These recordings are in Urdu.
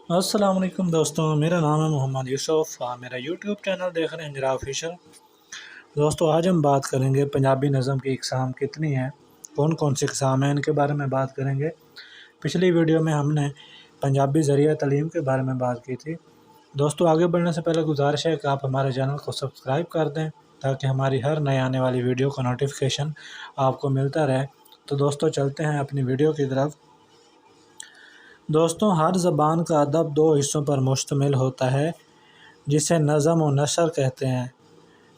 السلام علیکم دوستوں، میرا نام ہے محمد یوسف۔ میرا یوٹیوب چینل دیکھ رہے ہیں میرا آفیشیل۔ دوستوں آج ہم بات کریں گے پنجابی نظم کی اقسام کتنی ہیں، کون کون سی اقسام ہیں، ان کے بارے میں بات کریں گے۔ پچھلی ویڈیو میں ہم نے پنجابی ذریعہ تعلیم کے بارے میں بات کی تھی۔ دوستوں آگے بڑھنے سے پہلے گزارش ہے کہ آپ ہمارے چینل کو سبسکرائب کر دیں تاکہ ہماری ہر نئے آنے والی ویڈیو کا نوٹیفیکیشن آپ کو ملتا رہے۔ تو دوستوں چلتے ہیں اپنی ویڈیو کی طرف۔ دوستوں ہر زبان کا ادب دو حصوں پر مشتمل ہوتا ہے جسے نظم و نثر کہتے ہیں۔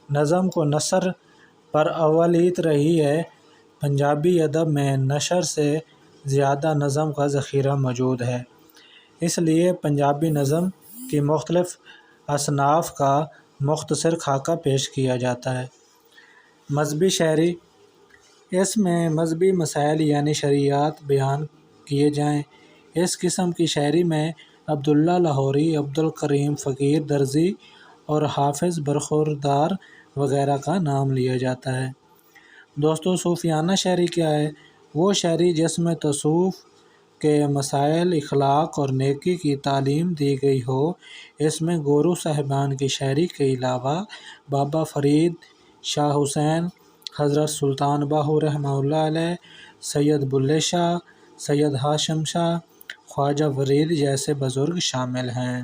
نظم کو نثر پر اولیت رہی ہے۔ پنجابی ادب میں نثر سے زیادہ نظم کا ذخیرہ موجود ہے، اس لیے پنجابی نظم کی مختلف اصناف کا مختصر خاکہ پیش کیا جاتا ہے۔ مذہبی شاعری، اس میں مذہبی مسائل یعنی شرعیات بیان کیے جائیں۔ اس قسم کی شاعری میں عبداللہ لاہوری، عبدالکریم فقیر درزی اور حافظ برخوردار وغیرہ کا نام لیا جاتا ہے۔ دوستوں صوفیانہ شاعری کیا ہے؟ وہ شاعری جس میں تصوف کے مسائل، اخلاق اور نیکی کی تعلیم دی گئی ہو۔ اس میں گورو صاحبان کی شاعری کے علاوہ بابا فرید شاہ حسین، حضرت سلطان باہو رحمہ اللہ علیہ، سید بلے شاہ، سید ہاشم شاہ، خواجہ فرید جیسے بزرگ شامل ہیں۔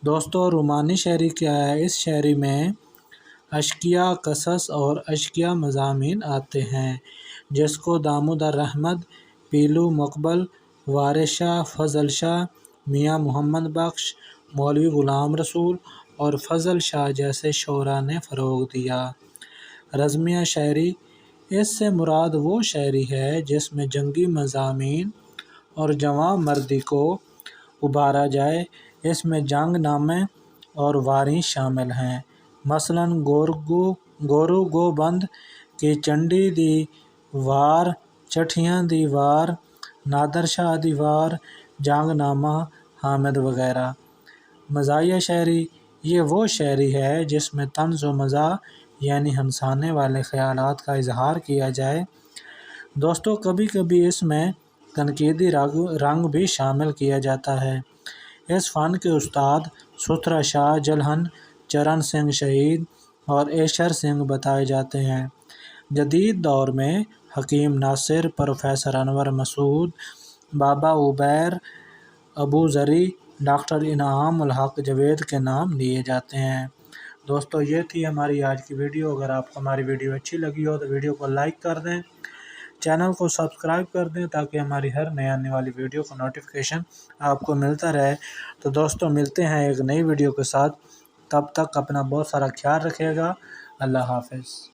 دوستوں رومانی شاعری کیا ہے؟ اس شاعری میں اشعیہ، قصص اور عشقیہ مضامین آتے ہیں، جس کو دامودار احمد، پیلو مقبل، وارث شاہ، فضل شاہ، میاں محمد بخش، مولوی غلام رسول اور فضل شاہ جیسے شعراء نے فروغ دیا۔ رزمیہ شاعری، اس سے مراد وہ شاعری ہے جس میں جنگی مضامین اور جواں مردی کو ابھارا جائے۔ اس میں جنگ نامے اور واریں شامل ہیں، مثلاً گورو گوبند کی چنڈی دی وار، چٹھیاں دی وار، نادر شاہ دی وار، جنگ نامہ حامد وغیرہ۔ مزاحیہ شاعری، یہ وہ شاعری ہے جس میں طنز و مزاح یعنی ہنسانے والے خیالات کا اظہار کیا جائے۔ دوستوں کبھی کبھی اس میں تنقیدی رنگ بھی شامل کیا جاتا ہے۔ اس فن کے استاد ستھرا شاہ جلہن، چرن سنگھ شہید اور ایشر سنگھ بتائے جاتے ہیں۔ جدید دور میں حکیم ناصر، پروفیسر انور مسعود، بابا عبیر، ابو ذری، ڈاکٹر انعام الحق جاوید کے نام لیے جاتے ہیں۔ دوستو یہ تھی ہماری آج کی ویڈیو۔ اگر آپ کو ہماری ویڈیو اچھی لگی ہو تو ویڈیو کو لائک کر دیں، چینل کو سبسکرائب کر دیں تاکہ ہماری ہر نئے آنے والی ویڈیو کا نوٹیفیکیشن آپ کو ملتا رہے۔ تو دوستو ملتے ہیں ایک نئی ویڈیو کے ساتھ، تب تک اپنا بہت سارا خیال رکھیے گا۔ اللہ حافظ۔